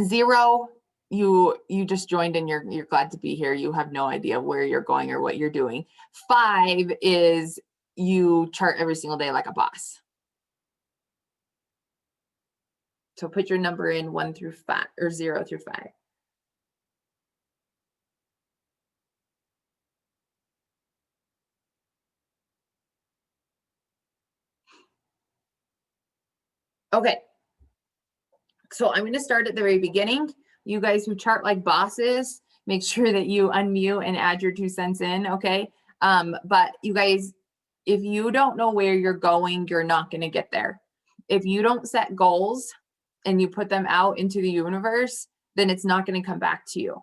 0, you just joined and you're glad to be here. You have no idea where you're going or what you're doing. 5 is you chart every single day like a boss. So put your number in 1 through 5 or 0 through 5. Okay. So I'm going to start at the very beginning. You guys who chart like bosses, make sure that you unmute and add your 2 cents in, okay? But you guys, if you don't know where you're going, you're not going to get there. If you don't set goals and you put them out into the universe, then it's not going to come back to you.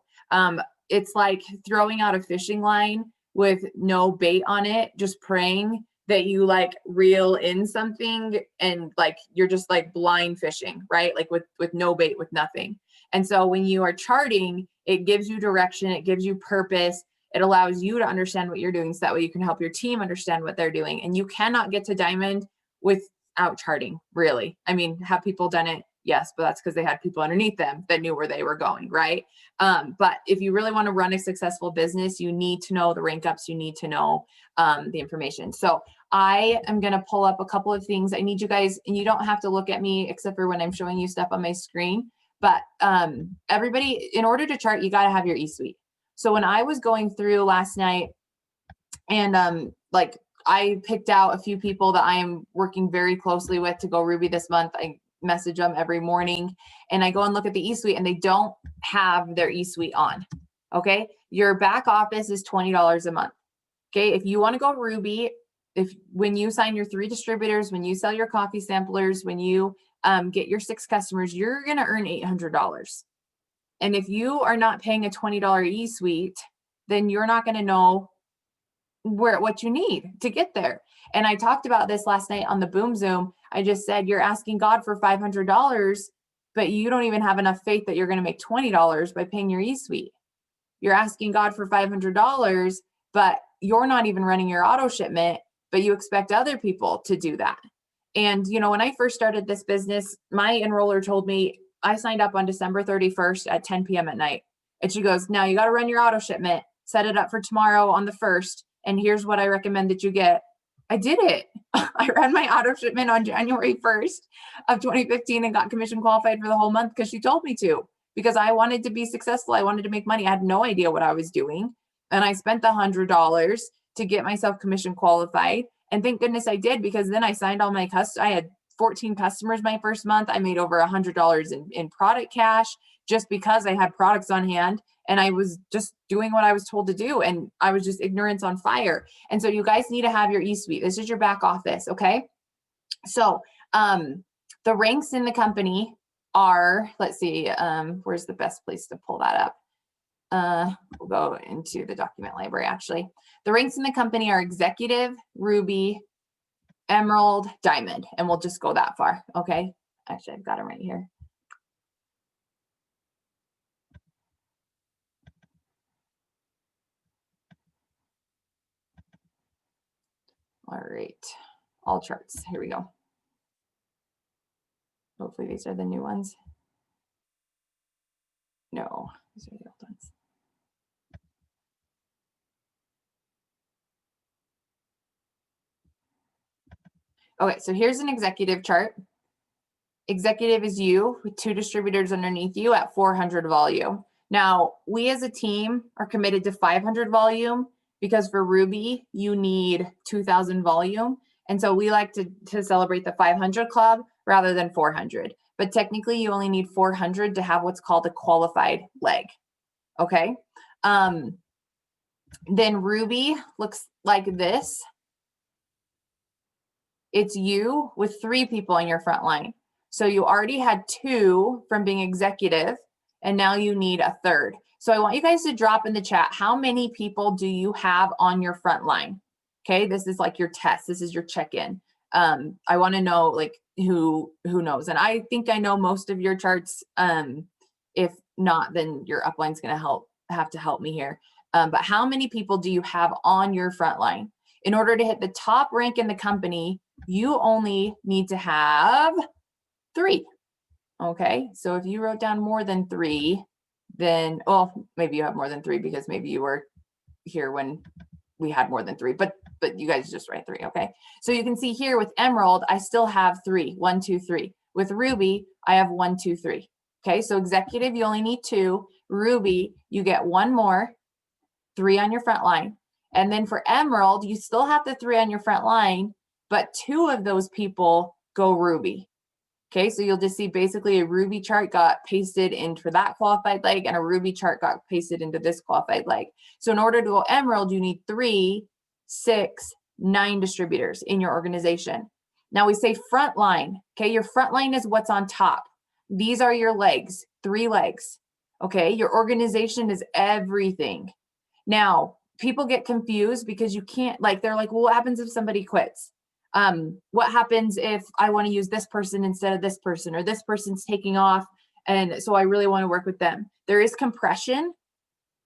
It's like throwing out a fishing line with no bait on it, just praying that you like reel in something and like you're just like blind fishing, right? Like with no bait, with nothing. And so when you are charting, it gives you direction, it gives you purpose, it allows you to understand what you're doing so that way you can help your team understand what they're doing. And you cannot get to diamond without charting, really. I mean, have people done it? Yes, but that's because they had people underneath them that knew where they were going, right? But if you really want to run a successful business, you need to know the rank ups, you need to know the information. So I am going to pull up a couple of things. I need you guys, and you don't have to look at me except for when I'm showing you stuff on my screen. But everybody, in order to chart, you got to have your eSuite. So when I was going through last night and like I picked out a few people that I am working very closely with to go Ruby this month. I message them every morning and I go and look at the eSuite and they don't have their eSuite on. Okay. Your back office is $20 a month. Okay. If you want to go Ruby, when you sign your 3 distributors, when you sell your coffee samplers, when you get your 6 customers, you're going to earn $800. And if you are not paying a $20 eSuite, then you're not going to know what you need to get there. And I talked about this last night on the Boom Zoom. I just said, you're asking God for $500, but you don't even have enough faith that you're going to make $20 by paying your eSuite. You're asking God for $500, but you're not even running your auto shipment, but you expect other people to do that. And, you know, when I first started this business, my enroller told me I signed up on December 31st at 10 p.m. at night. And she goes, now you got to run your auto shipment, set it up for tomorrow on the 1st. And here's what I recommend that you get. I did it. I ran my auto shipment on January 1st of 2015 and got commission qualified for the whole month because she told me to, because I wanted to be successful. I wanted to make money. I had no idea what I was doing. And I spent the $100 to get myself commission qualified. And thank goodness I did, because then I signed all my customers. I had 14 customers my first month. I made over $100 in product cash just because I had products on hand and I was just doing what I was told to do. And I was just ignorance on fire. And so you guys need to have your eSuite. This is your back office. Okay. So the ranks in the company are, let's see, where's the best place to pull that up? We'll go into the document library. Actually, the ranks in the company are executive, Ruby, Emerald, Diamond, and we'll just go that far. Okay. Actually, I've got them right here. All right. All charts. Here we go. Hopefully these are the new ones. No, these are the old ones. Okay, so here's an executive chart. Executive is you with 2 distributors underneath you at 400 volume. Now, we as a team are committed to 500 volume because for Ruby, you need 2,000 volume. And so we like to celebrate the 500 club rather than 400. But technically, you only need 400 to have what's called a qualified leg. Okay. Then Ruby looks like this. It's you with 3 people in your front line. So you already had 2 from being executive, and now you need a 3rd. So I want you guys to drop in the chat, how many people do you have on your front line? Okay, this is like your test. This is your check-in. I want to know like who knows. And I think I know most of your charts. If not, then your upline's going to have to help me here. But how many people do you have on your front line? In order to hit the top rank in the company, you only need to have 3. Okay, so if you wrote down more than 3, then, well, maybe you have more than 3 because maybe you were here when we had more than 3, but you guys just write 3, okay? So you can see here with Emerald, I still have 3, 1, 2, 3. With Ruby, I have 1, 2, 3. Okay, so Executive, you only need 2. Ruby, you get 1 more, 3 on your front line. And then for Emerald, you still have the 3 on your front line, but 2 of those people go Ruby. Okay, so you'll just see basically a Ruby chart got pasted into that qualified leg and a Ruby chart got pasted into this qualified leg. So in order to go Emerald, you need 3, 6, 9 distributors in your organization. Now we say front line. Okay, your front line is what's on top. These are your legs, 3 legs. Okay, your organization is everything. Now, people get confused because you can't, like, they're like, well, what happens if somebody quits? What happens if I want to use this person instead of this person, or this person's taking off and so I really want to work with them? There is compression,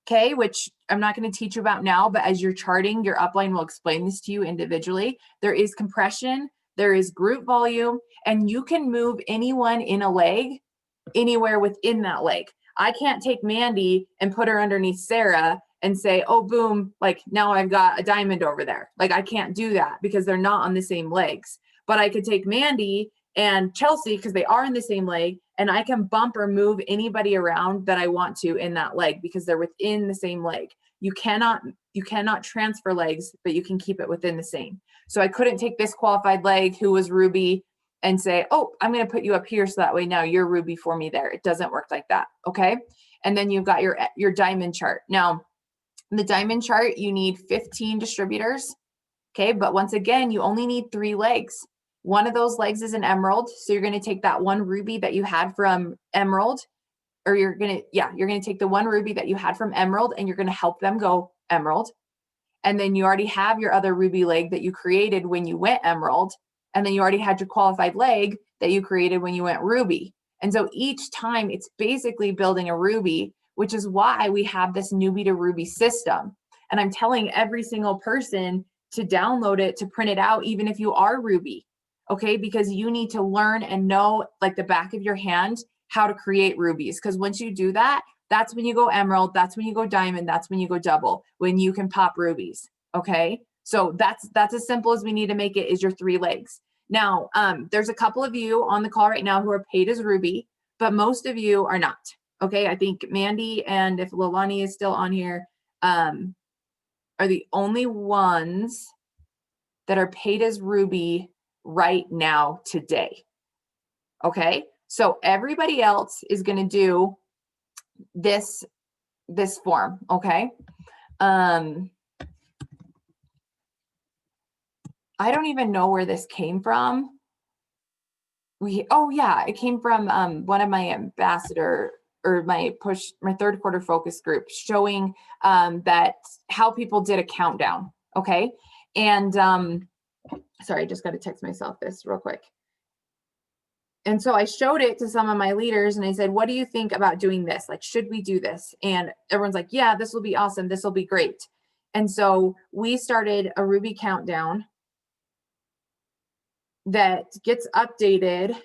okay, which I'm not going to teach you about now, but as you're charting, your upline will explain this to you individually. There is compression, there is group volume, and you can move anyone in a leg anywhere within that leg. I can't take Mandy and put her underneath Sarah and say, oh, boom, like now I've got a diamond over there. Like I can't do that because they're not on the same legs. But I could take Mandy and Chelsea because they are in the same leg, and I can bump or move anybody around that I want to in that leg because they're within the same leg. You cannot transfer legs, but you can keep it within the same. So I couldn't take this qualified leg who was Ruby and say, oh, I'm going to put you up here so that way now you're Ruby for me there. It doesn't work like that, okay? And then you've got your diamond chart. Now, in the diamond chart, you need 15 distributors, okay? But once again, you only need 3 legs. One of those legs is an Emerald, so you're going to take that one Ruby that you had from Emerald, or you're going to take the one Ruby that you had from Emerald, and you're going to help them go Emerald. And then you already have your other Ruby leg that you created when you went Emerald, and then you already had your qualified leg that you created when you went Ruby. And so each time it's basically building a Ruby, which is why we have this newbie to Ruby system. And I'm telling every single person to download it, to print it out, even if you are Ruby, okay? Because you need to learn and know, like the back of your hand, how to create Rubies. Because once you do that, that's when you go Emerald, that's when you go Diamond, that's when you go Double, when you can pop Rubies, okay? So that's as simple as we need to make it, is your 3 legs. Now, there's a couple of you on the call right now who are paid as Ruby, but most of you are not. Okay, I think Mandy and if Lilani is still on here, are the only ones that are paid as Ruby right now today. Okay, so everybody else is going to do this form. Okay, I don't even know where this came from. Oh yeah, it came from one of my ambassador or my third quarter focus group, showing that how people did a countdown. Okay, and sorry, I just got to text myself this real quick. And so I showed it to some of my leaders and I said, what do you think about doing this? Like, should we do this? And everyone's like, yeah, this will be awesome, this will be great. And so we started a Ruby countdown that gets updated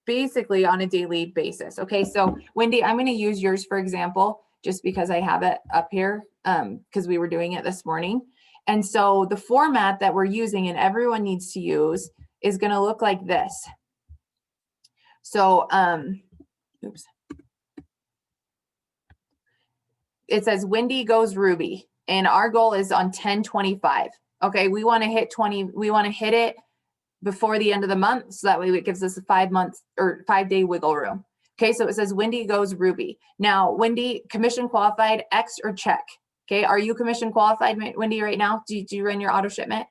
basically on a daily basis. Okay, so Wendy, I'm going to use yours for example, just because I have it up here, because we were doing it this morning. And so the format that we're using and everyone needs to use is going to look like this. So, oops. It says Wendy goes Ruby, and our goal is on 10/25. Okay, we want to hit 20. We want to hit it before the end of the month, so that way it gives us a 5 months or 5 day wiggle room. Okay, so it says Wendy goes Ruby. Now, Wendy, commission qualified, X or check. Okay, are you commission qualified, Wendy, right now? Do you run your auto shipment?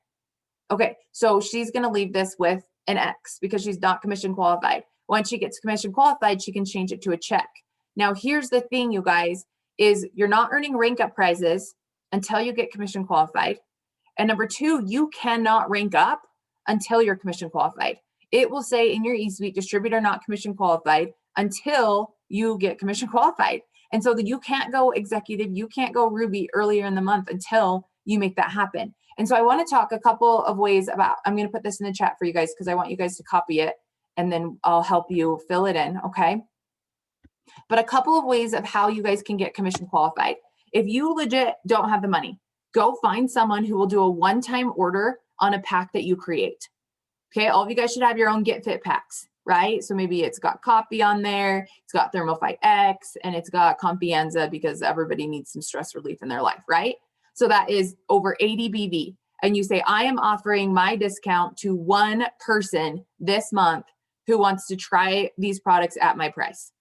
Okay, so she's going to leave this with an X because she's not commission qualified. Once she gets commission qualified, she can change it to a check. Now, here's the thing, you guys, is you're not earning rank up prizes until you get commission qualified. And number 2, you cannot rank up until you're commission qualified. It will say in your eSuite, distributor not commission qualified until you get commission qualified. And so that you can't go executive, you can't go Ruby earlier in the month until you make that happen. And so I want to talk a couple of ways about, I'm going to put this in the chat for you guys because I want you guys to copy it and then I'll help you fill it in, okay? But a couple of ways of how you guys can get commission qualified. If you legit don't have the money, go find someone who will do a one-time order on a pack that you create. Okay, all of you guys should have your own Get Fit packs, right? So maybe it's got coffee on there, it's got ThermoFight X, and it's got Confianza because everybody needs some stress relief in their life, right? So that is over 80 BV. And you say, I am offering my discount to one person this month who wants to try these products at my price.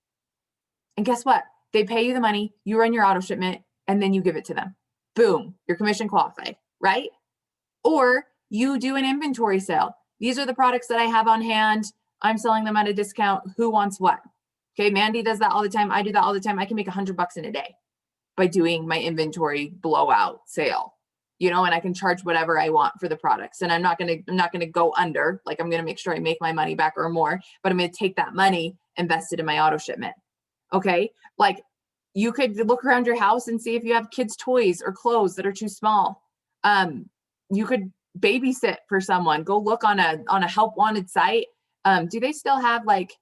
And guess what? They pay you the money, you run your auto shipment, and then you give it to them. Boom, you're commission qualified, right? Or you do an inventory sale. These are the products that I have on hand. I'm selling them at a discount. Who wants what? Okay, Mandy does that all the time. I do that all the time. I can make $100 in a day by doing my inventory blowout sale, you know, and I can charge whatever I want for the products. And I'm not gonna go under. Like, I'm gonna make sure I make my money back or more, but I'm gonna take that money, invest it in my auto shipment. Okay, like you could look around your house and see if you have kids' toys or clothes that are too small. You could babysit for someone. Go look on a help wanted site. Do they still have like,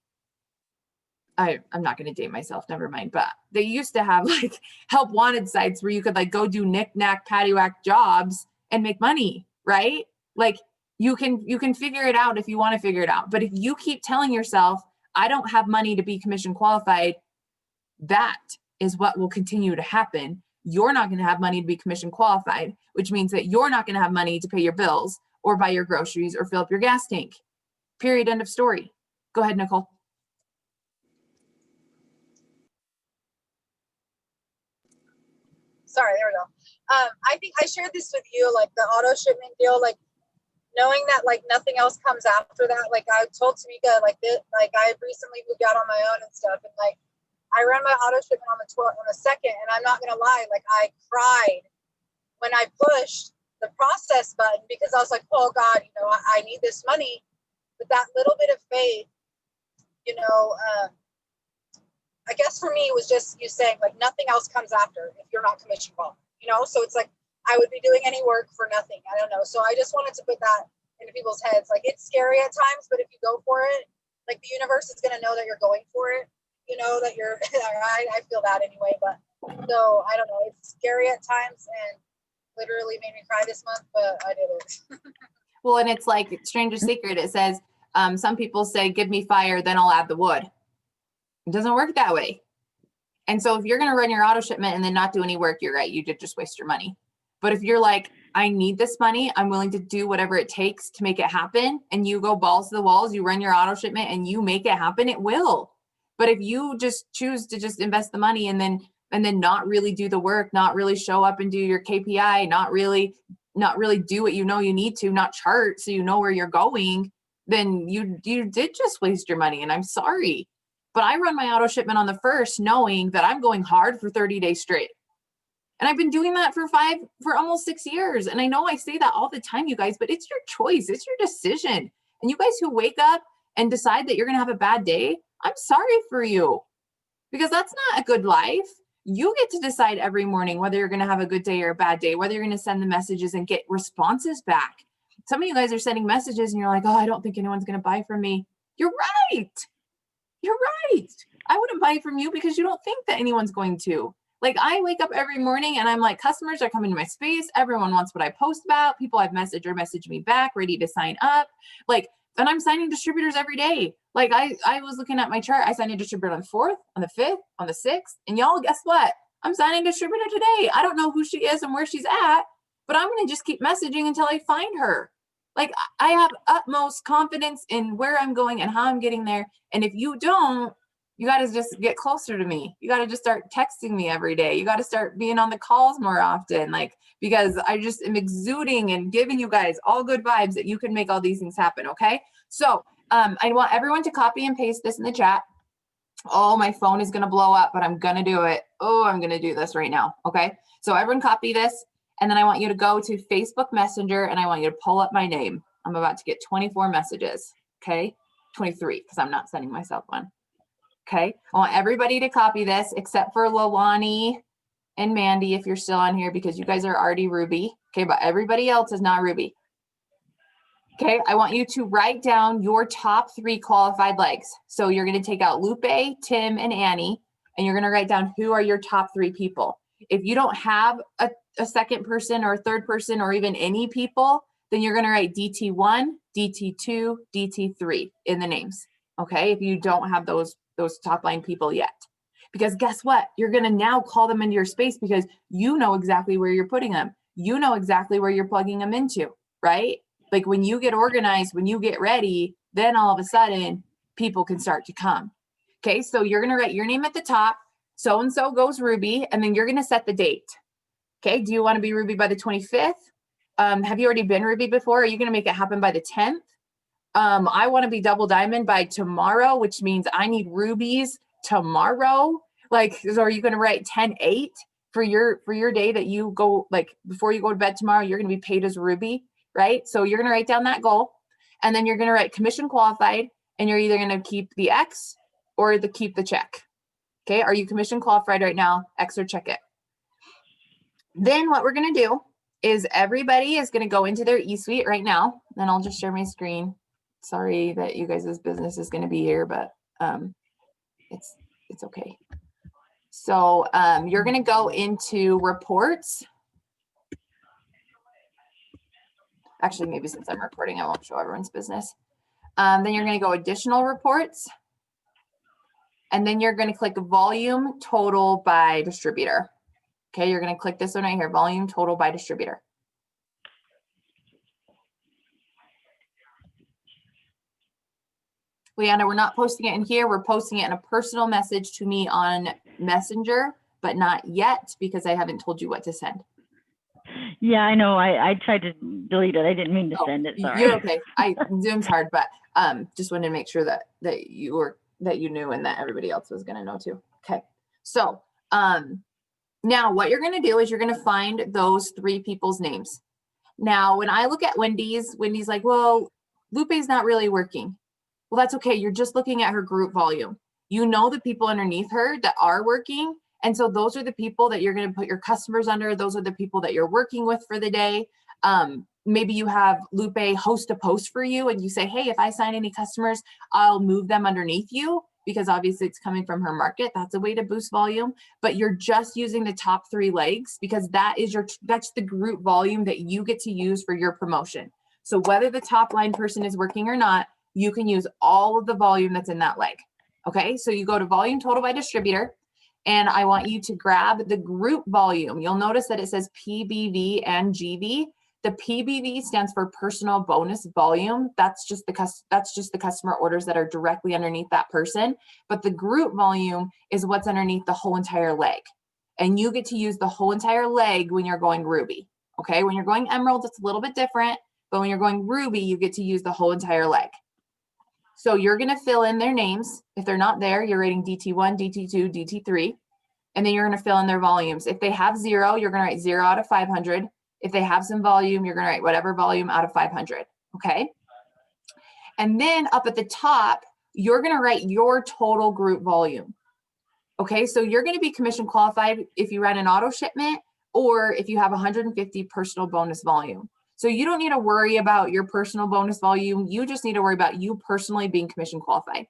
I'm not going to date myself, never mind, but they used to have like help wanted sites where you could like go do knick-knack paddywhack jobs and make money, right? Like you can figure it out if you want to figure it out. But if you keep telling yourself, I don't have money to be commission qualified, that is what will continue to happen. You're not going to have money to be commission qualified, which means that you're not going to have money to pay your bills or buy your groceries or fill up your gas tank. Period. End of story. Go ahead, Nicole. Sorry, there we go. I think I shared this with you, like the auto shipment deal, like knowing that like nothing else comes after that. Like I told Tamika, like I recently moved out on my own and stuff, and like I ran my auto shipment on the 2nd, and I'm not gonna lie, like I cried when I pushed the process button because I was like, oh God, you know, I need this money. But that little bit of faith, you know, I guess for me it was just you saying like nothing else comes after if you're not commission qualified, you know. So it's like I would be doing any work for nothing. I don't know. So I just wanted to put that into people's heads. Like it's scary at times, but if you go for it, like the universe is gonna know that you're going for it. You know that you're. I feel that anyway. But so I don't know. It's scary at times and literally made me cry this month, but I did it. Well, and it's like Stranger Secret. It says some people say, "Give me fire, then I'll add the wood." It doesn't work that way. And so if you're going to run your auto shipment and then not do any work, you're right. You did just waste your money. But if you're like, I need this money, I'm willing to do whatever it takes to make it happen. And you go balls to the walls, you run your auto shipment and you make it happen, it will. But if you just choose to just invest the money and then not really do the work, not really show up and do your KPI, not really do what you know you need to, not chart so you know where you're going, then you did just waste your money. And I'm sorry. But I run my auto shipment on the 1st, knowing that I'm going hard for 30 days straight. And I've been doing that for almost 6 years. And I know I say that all the time, you guys, but it's your choice. It's your decision. And you guys who wake up and decide that you're going to have a bad day, I'm sorry for you, because that's not a good life. You get to decide every morning whether you're going to have a good day or a bad day, whether you're going to send the messages and get responses back. Some of you guys are sending messages and you're like, oh, I don't think anyone's going to buy from me. You're right. You're right. I wouldn't buy from you because you don't think that anyone's going to. Like I wake up every morning and I'm like, customers are coming to my space. Everyone wants what I post about. People I've messaged or messaged me back, ready to sign up. Like, and I'm signing distributors every day. Like I was looking at my chart. I signed a distributor on the 4th, on the 5th, on the 6th. And y'all, guess what? I'm signing a distributor today. I don't know who she is and where she's at, but I'm going to just keep messaging until I find her. Like I have utmost confidence in where I'm going and how I'm getting there. And if you don't, you got to just get closer to me. You got to just start texting me every day. You got to start being on the calls more often, like, because I just am exuding and giving you guys all good vibes that you can make all these things happen. Okay. So I want everyone to copy and paste this in the chat. Oh, my phone is going to blow up, but I'm going to do it. Oh, I'm going to do this right now. Okay. So everyone copy this. And then I want you to go to Facebook Messenger and I want you to pull up my name. I'm about to get 24 messages. Okay. 23, because I'm not sending myself one. Okay. I want everybody to copy this except for Lawani and Mandy if you're still on here, because you guys are already Ruby. Okay. But everybody else is not Ruby. Okay, I want you to write down your top 3 qualified legs. So you're going to take out Lupe, Tim, and Annie, and you're going to write down who are your top 3 people. If you don't have a second person or a third person or even any people, then you're going to write DT1, DT2, DT3 in the names. Okay, if you don't have those top line people yet. Because guess what? You're going to now call them into your space because you know exactly where you're putting them. You know exactly where you're plugging them into, right? Like when you get organized, when you get ready, then all of a sudden people can start to come. Okay, so you're going to write your name at the top. So-and-so goes Ruby, and then you're going to set the date. Okay, do you want to be Ruby by the 25th? Have you already been Ruby before? Are you going to make it happen by the 10th? I want to be double diamond by tomorrow, which means I need rubies tomorrow. Like, so are you going to write 10-8 for your day that you go, like before you go to bed tomorrow, you're going to be paid as Ruby, right? So you're going to write down that goal, and then you're going to write commission qualified, and you're either going to keep the X or keep the check. Okay, are you commission qualified right now? X or check it. Then what we're going to do is everybody is going to go into their eSuite right now. Then I'll just share my screen. Sorry that you guys' business is going to be here, but it's okay. So you're going to go into reports. Actually, maybe since I'm recording, I won't show everyone's business. Then you're going to go additional reports. And then you're going to click volume total by distributor. Okay, you're going to click this one right here, volume total by distributor. Leanna, we're not posting it in here. We're posting it in a personal message to me on Messenger, but not yet because I haven't told you what to send. Yeah, I know. I tried to delete it. I didn't mean to send it. Sorry. You're okay. Zoom's hard, but just wanted to make sure that you knew and that everybody else was going to know too. Okay. So now what you're going to do is you're going to find those 3 people's names. Now, when I look at Wendy's like, well, Lupe's not really working. Well, that's okay. You're just looking at her group volume. You know the people underneath her that are working. And so those are the people that you're going to put your customers under. Those are the people that you're working with for the day. Maybe you have Lupe host a post for you and you say, hey, if I sign any customers, I'll move them underneath you because obviously it's coming from her market. That's a way to boost volume, but you're just using the top 3 legs because that's the group volume that you get to use for your promotion. So whether the top line person is working or not, you can use all of the volume that's in that leg. Okay, so you go to volume total by distributor, and I want you to grab the group volume. You'll notice that it says PBV and GV. The PBV stands for personal bonus volume. That's just the customer orders that are directly underneath that person. But the group volume is what's underneath the whole entire leg. And you get to use the whole entire leg when you're going Ruby. Okay, when you're going Emerald, it's a little bit different. But when you're going Ruby, you get to use the whole entire leg. So you're going to fill in their names. If they're not there, you're rating DT1, DT2, DT3, and then you're going to fill in their volumes. If they have 0, you're going to write 0 out of 500. If they have some volume, you're going to write whatever volume out of 500. Okay. And then up at the top, you're going to write your total group volume. Okay. So you're going to be commission qualified if you run an auto shipment or if you have 150 personal bonus volume. So you don't need to worry about your personal bonus volume. You just need to worry about you personally being commission qualified.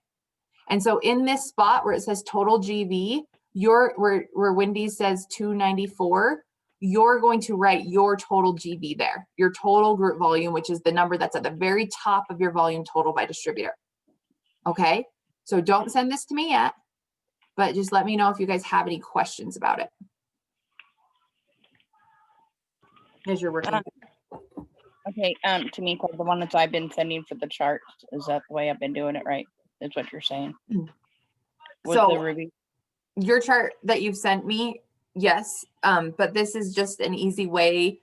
And so in this spot where it says total GV, where Wendy's says 294, you're going to write your total GV there, your total group volume, which is the number that's at the very top of your volume total by distributor. Okay. So don't send this to me yet, but just let me know if you guys have any questions about it. As you're working. Okay, Tamika, the one that I've been sending for the charts, is that the way I've been doing it right? Is what you're saying? With So the Ruby. Your chart that you've sent me, yes, but this is just an easy way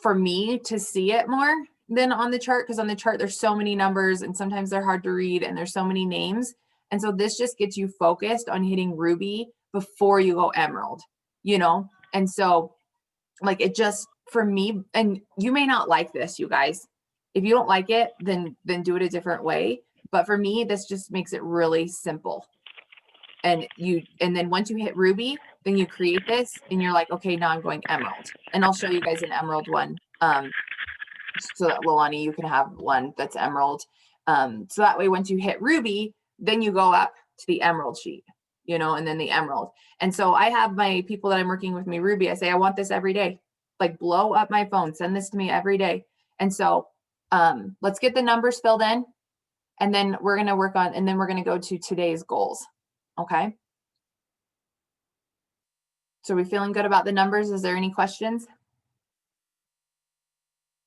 for me to see it more than on the chart, because on the chart there's so many numbers and sometimes they're hard to read and there's so many names. And so this just gets you focused on hitting Ruby before you go Emerald, you know? And so like it just, for me, and you may not like this, you guys. If you don't like it, then do it a different way. But for me, this just makes it really simple. And then once you hit Ruby, then you create this and you're like, okay, now I'm going Emerald. And I'll show you guys an Emerald one so that Luani, you can have one that's emerald. So that way, once you hit ruby, then you go up to the emerald sheet, you know, and then the emerald. And so I have my people that I'm working with me ruby. I say, I want this every day. Like blow up my phone, send this to me every day. And so let's get the numbers filled in, and then we're going to work on, and then we're going to go to today's goals. Okay. So are we feeling good about the numbers? Is there any questions?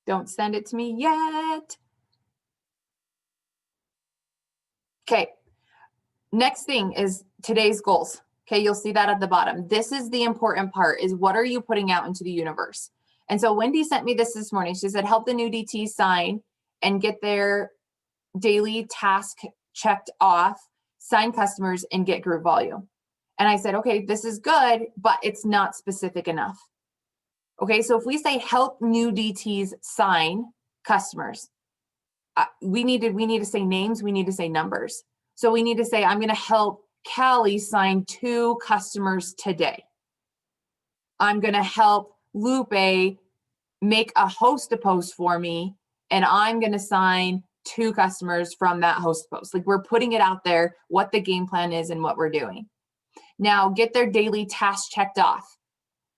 Don't send it to me yet. Okay. Next thing is today's goals. Okay. You'll see that at the bottom. This is the important part, is what are you putting out into the universe? And so Wendy sent me this morning. She said, help the new DT sign and get their daily task checked off, sign customers, and get group volume. And I said, okay, this is good, but it's not specific enough. Okay, so if we say help new DTs sign customers, we need to say names, we need to say numbers. So we need to say, I'm going to help Callie sign 2 customers today. I'm going to help Lupe make a host a post for me, and I'm going to sign 2 customers from that host post. Like, we're putting it out there, what the game plan is and what we're doing. Now, get their daily tasks checked off.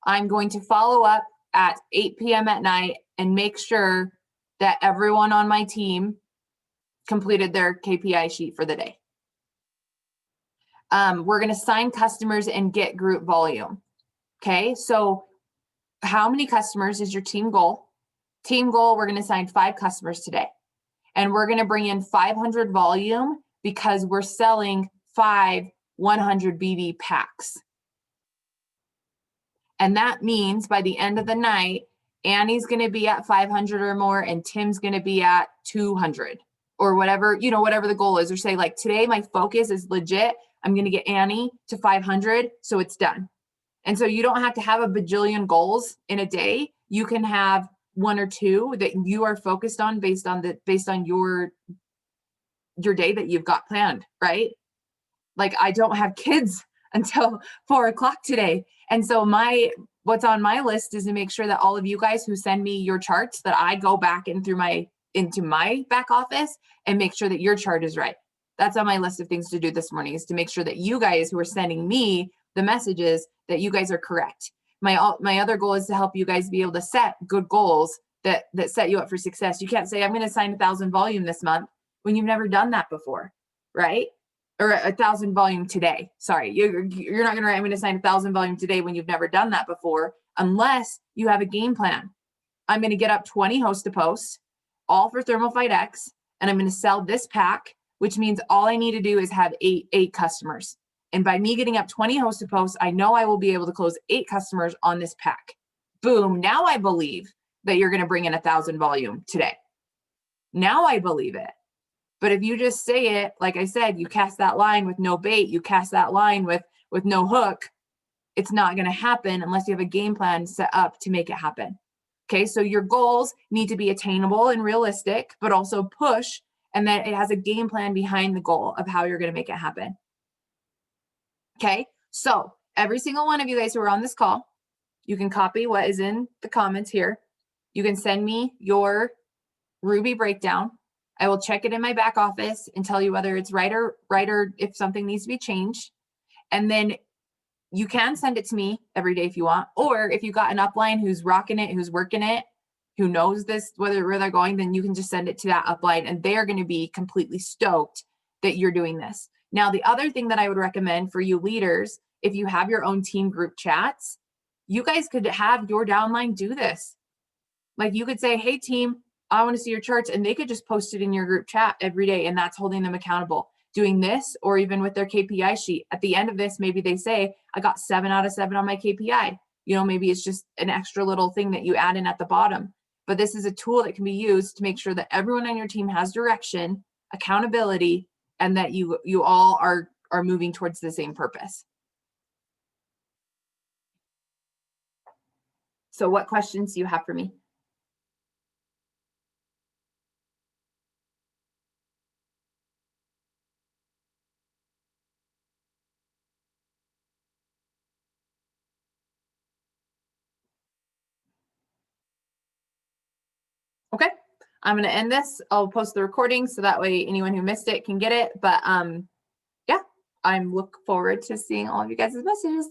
I'm going to follow up at 8 p.m. at night and make sure that everyone on my team completed their KPI sheet for the day. We're going to sign customers and get group volume. Okay, so how many customers is your team goal? Team goal, we're going to sign 5 customers today. And we're going to bring in 500 volume because we're selling 5 100 BB packs. And that means by the end of the night, Annie's going to be at 500 or more, and Tim's going to be at 200 or whatever, you know, whatever the goal is. Or say, like, today my focus is legit. I'm going to get Annie to 500, so it's done. And so you don't have to have a bajillion goals in a day. You can have 1 or 2 that you are focused on based on your day that you've got planned, right? Like, I don't have kids until 4 o'clock today. And so what's on my list is to make sure that all of you guys who send me your charts, that I go back into my back office and make sure that your chart is right. That's on my list of things to do this morning, is to make sure that you guys who are sending me the messages, that you guys are correct. My other goal is to help you guys be able to set good goals that set you up for success. You can't say, I'm going to sign 1,000 volume this month when you've never done that before, right? Or 1,000 volume today. Sorry, you're not going to write, I'm going to sign 1,000 volume today when you've never done that before, unless you have a game plan. I'm going to get up 20 host to posts, all for ThermalFight X, and I'm going to sell this pack, which means all I need to do is have eight customers. And by me getting up 20 host to posts, I know I will be able to close 8 customers on this pack. Boom. Now I believe that you're going to bring in 1,000 volume today. Now I believe it. But if you just say it, like I said, you cast that line with no bait, you cast that line with no hook, it's not going to happen unless you have a game plan set up to make it happen. Okay, so your goals need to be attainable and realistic, but also push, and then it has a game plan behind the goal of how you're going to make it happen. Okay, so every single one of you guys who are on this call, you can copy what is in the comments here. You can send me your Ruby breakdown. I will check it in my back office and tell you whether it's right or if something needs to be changed. And then you can send it to me every day if you want, or if you got an upline who's rocking it, who's working it, who knows this, where they're going, then you can just send it to that upline and they're going to be completely stoked that you're doing this. Now, the other thing that I would recommend for you leaders, if you have your own team group chats, you guys could have your downline do this. Like, you could say, hey team, I want to see your charts, and they could just post it in your group chat every day, and that's holding them accountable. Doing this, or even with their KPI sheet. At the end of this, maybe they say, I got 7 out of 7 on my KPI. You know, maybe it's just an extra little thing that you add in at the bottom. But this is a tool that can be used to make sure that everyone on your team has direction, accountability, and that you all are moving towards the same purpose. So what questions do you have for me? Okay, I'm gonna end this. I'll post the recording so that way anyone who missed it can get it. But yeah, I'm look forward to seeing all of you guys' messages.